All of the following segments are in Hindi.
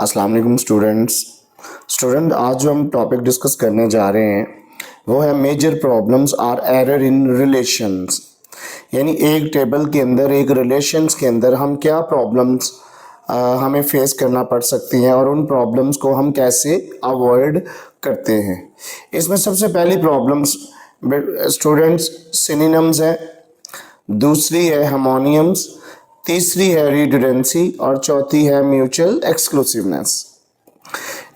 अस्सलाम वालेकुम स्टूडेंट आज जो हम टॉपिक डिस्कस करने जा रहे हैं वो है major problems are error in relations. यानी एक टेबल के अंदर एक रिलेशंस के अंदर हम क्या प्रॉब्लम्स हमें फेस करना पड़ सकती हैं और उन प्रॉब्लम्स को हम कैसे अवॉइड करते हैं। इसमें सबसे पहली प्रॉब्लम्स स्टूडेंट्स सिनोनिम्स है, दूसरी है हार्मोनियम्स, तीसरी है रिडंडेंसी और चौथी है म्यूचुअल एक्सक्लूसिवनेस।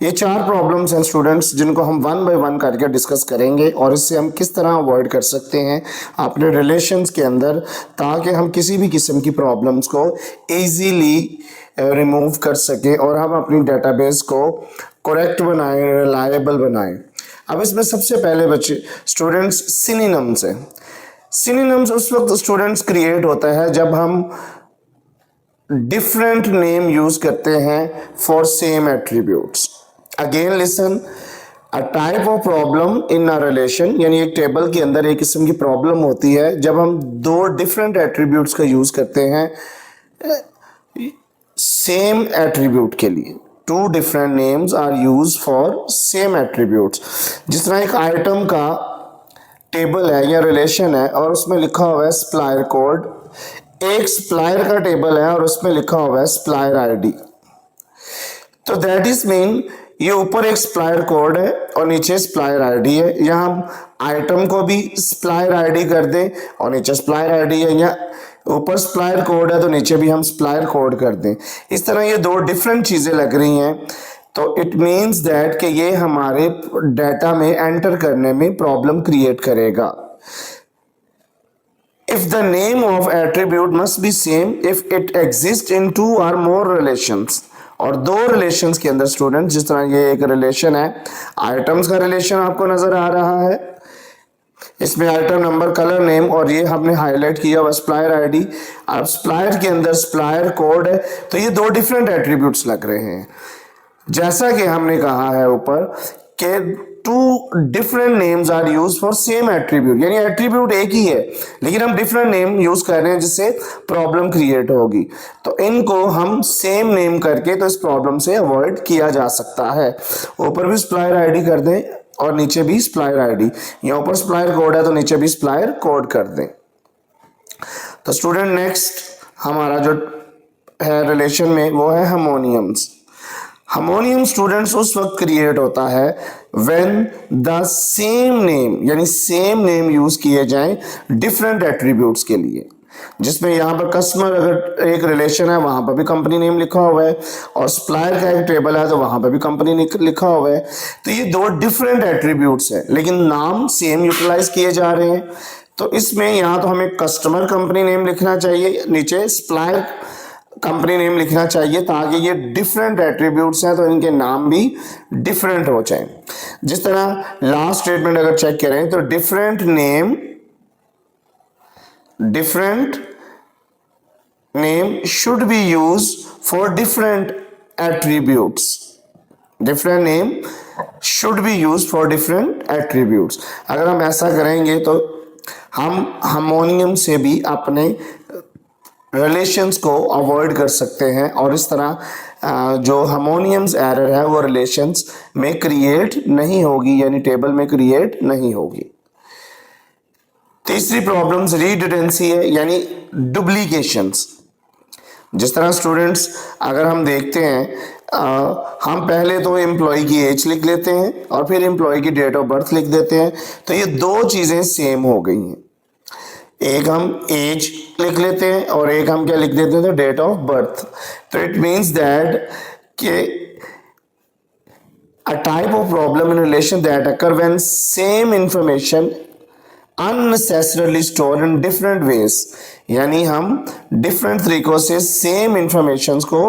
ये चार प्रॉब्लम्स हैं स्टूडेंट्स जिनको हम वन बाय वन करके डिस्कस करेंगे और इससे हम किस तरह अवॉइड कर सकते हैं अपने रिलेशंस के अंदर, ताकि हम किसी भी किस्म की प्रॉब्लम्स को इजीली रिमूव कर सकें और हम अपनी डेटाबेस को करेक्ट बनाएं, रिलायबल बनाएं। अब इसमें सबसे पहले बच्चे स्टूडेंट्स सिनोनिम्स है। सिनोनिम्स उस वक्त स्टूडेंट्स क्रिएट होता है जब हम डिफरेंट नेम यूज करते हैं for same attributes. Again listen, a type of problem in a relation, यानी एक टेबल के अंदर एक किस्म की प्रॉब्लम होती है जब हम दो डिफरेंट एट्रीब्यूट्स का यूज करते हैं सेम एट्रीब्यूट के लिए। Two different names are use for same attributes. जिस तरह एक आइटम का टेबल है या रिलेशन है और उसमें लिखा हुआ है सप्लायर कोड, एक सप्लायर का टेबल है और उसमें लिखा हुआ है सप्लायर आईडी। तो दैट इज मीन ये ऊपर एक सप्लायर कोड है और नीचे सप्लायर आईडी है। या हम आइटम को भी सप्लायर आईडी कर दें और नीचे सप्लायर आईडी है, या ऊपर सप्लायर कोड है तो नीचे भी हम सप्लायर कोड कर दें। इस तरह ये दो डिफरेंट चीजें लग रही हैं, तो इट मीन्स दैट कि ये हमारे डाटा में एंटर करने में प्रॉब्लम क्रिएट करेगा। If the name of attribute must be same if it exists in two or more relations, और दो रिलेशंस के अंदर स्टूडेंट, जिस तरह ये एक रिलेशन है, आइटम्स का रिलेशन आपको नजर आ रहा है, इसमें आइटम नंबर, कलर, नेम और ये हमने हाईलाइट किया हुआ सप्लायर आईडी। अब सप्लायर के अंदर सप्लायर कोड है, तो ये दो डिफरेंट एट्रीब्यूट्स लग रहे हैं। जैसा कि हमने कहा है ऊपर कि two different names are use for same attribute, यानी एट्रीब्यूट एक ही है लेकिन हम डिफरेंट नेम यूज कर रहे हैं जिससे प्रॉब्लम क्रिएट होगी। तो इनको हम सेम नेम करके तो इस प्रॉब्लम से अवॉइड किया जा सकता है। ऊपर भी सप्लायर आईडी कर दें और नीचे भी सप्लायर आईडी, या ऊपर सप्लायर कोड है तो नीचे भी सप्लायर कोड कर दें। तो स्टूडेंट नेक्स्ट हमारा जो है रिलेशन में वो है हार्मोनियम्स। हार्मोनियम स्टूडेंट्स उस वक्त क्रिएट होता है व्हेन द सेम नेम, यानी सेम नेम यूज किए जाएं डिफरेंट एट्रीब्यूट्स के लिए। जिसमें यहाँ पर कस्टमर अगर एक रिलेशन है वहां पर भी कंपनी नेम लिखा हुआ है और सप्लायर का एक टेबल है तो वहां पर भी कंपनी लिखा हुआ है। तो ये दो डिफरेंट एट्रीब्यूट्स है लेकिन नाम सेम यूटिलाइज किए जा रहे हैं। तो इसमें यहाँ तो हमें कस्टमर कंपनी नेम लिखना चाहिए, नीचे सप्लायर कंपनी नेम लिखना चाहिए, ताकि ये डिफरेंट एट्रीब्यूट्स हैं तो इनके नाम भी डिफरेंट हो जाए। जिस तरह लास्ट स्टेटमेंट अगर चेक करें तो different name should be use for different attributes. Different name should be use for different attributes. अगर हम ऐसा करेंगे तो हम हार्मोनियम से भी अपने रिलेशंस को अवॉइड कर सकते हैं और इस तरह जो हार्मोनियम्स एरर है वो रिलेशंस में क्रिएट नहीं होगी, यानी टेबल में क्रिएट नहीं होगी। तीसरी प्रॉब्लम्स रिडंडेंसी है, यानी डुप्लीकेशंस। जिस तरह स्टूडेंट्स अगर हम देखते हैं हम पहले तो एम्प्लॉय की एज लिख लेते हैं और फिर एम्प्लॉय की डेट ऑफ बर्थ लिख देते हैं, तो ये दो चीजें सेम हो गई हैं। एक हम एज लिख लेते हैं और एक हम क्या लिख देते हैं, डेट ऑफ बर्थ। तो इट मीन्स दैट कि a type of problem in relation that occur when same information unnecessarily stored in different ways, यानी हम डिफरेंट तरीकों से सेम इंफॉर्मेशन को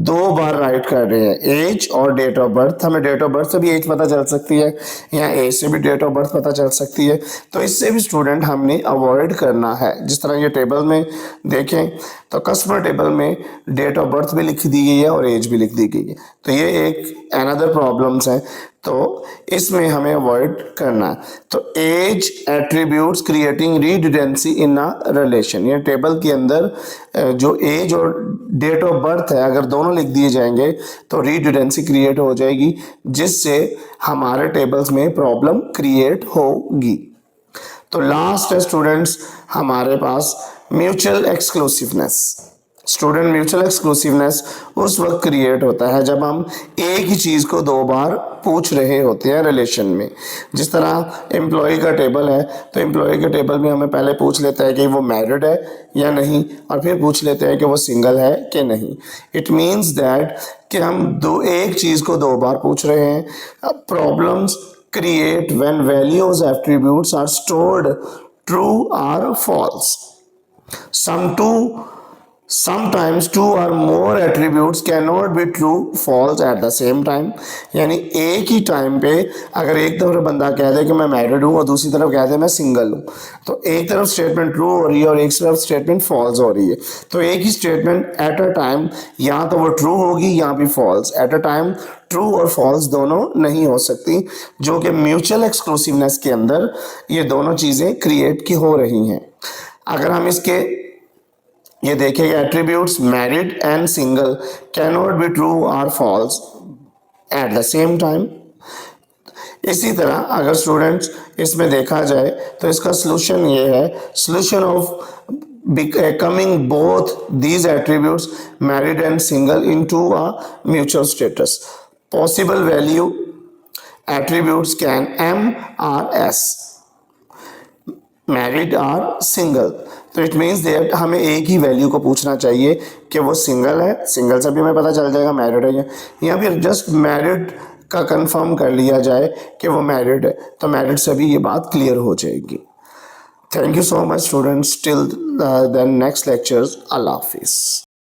दो बार राइट कर रहे हैं। एज और डेट ऑफ बर्थ, हमें डेट ऑफ बर्थ से भी एज पता चल सकती है या एज से भी डेट ऑफ बर्थ पता चल सकती है, तो इससे भी स्टूडेंट हमने अवॉइड करना है। जिस तरह ये टेबल में देखें तो कस्टमर टेबल में डेट ऑफ बर्थ भी लिख दी गई है और एज भी लिख दी गई है, तो ये एक अनदर प्रॉब्लम्स है, तो इसमें हमें अवॉइड करना है। तो as attributes creating redundancy in a relation, ये टेबल के अंदर जो एज और डेट ऑफ बर्थ है अगर दोनों लिख दिए जाएंगे तो रिडंडेंसी क्रिएट हो जाएगी, जिससे हमारे टेबल्स में प्रॉब्लम क्रिएट होगी। तो लास्ट है स्टूडेंट्स हमारे पास mutual exclusiveness. Student mutual exclusiveness उस वक्त क्रिएट होता है जब हम एक ही चीज़ को दो बार पूछ रहे होते हैं रिलेशन में। जिस तरह एम्प्लॉय का टेबल है तो एम्प्लॉय के टेबल में हमें पहले पूछ लेता है कि वो मैरिड है या नहीं, और फिर पूछ लेते हैं कि वो सिंगल है कि नहीं। इट मीन्स दैट कि हम एक चीज़ को दो बार पूछ रहे हैं। Problems create when values attributes are stored true or false. Sometimes two or more attributes cannot be true false at the same time। यानी एक ही टाइम पे अगर एक तरफ बंदा कह दे कि मैं मैरिड हूँ और दूसरी तरफ कह दे मैं सिंगल हूँ, तो एक तरफ स्टेटमेंट ट्रू हो रही है और एक तरफ स्टेटमेंट फॉल्स हो रही है। तो एक ही स्टेटमेंट एट अ टाइम या तो वो ट्रू होगी या भी false. At a time true और फॉल्स दोनों नहीं हो सकती, जो कि म्यूचुअल एक्सक्लूसिवनेस के अंदर ये दोनों चीज़ें क्रिएट की हो रही हैं। अगर हम इसके ये देखेंगे attributes married and single can not be true और false at the same time. इसी तरह अगर स्टूडेंट्स इसमें देखा जाए तो इसका सोल्यूशन ये है, solution of becoming both these attributes married and single into a mutual status. Possible value attributes can M or S, married और सिंगल। तो इट मीन्स दैट हमें एक ही वैल्यू को पूछना चाहिए कि वो सिंगल है, सिंगल से भी हमें पता चल जाएगा मैरिड है, या फिर जस्ट मैरिड का कंफर्म कर लिया जाए कि वो मैरिड है, तो मैरिड से भी ये बात क्लियर हो जाएगी। Thank you so much students, till then next lectures, अल्लाह हाफिज़।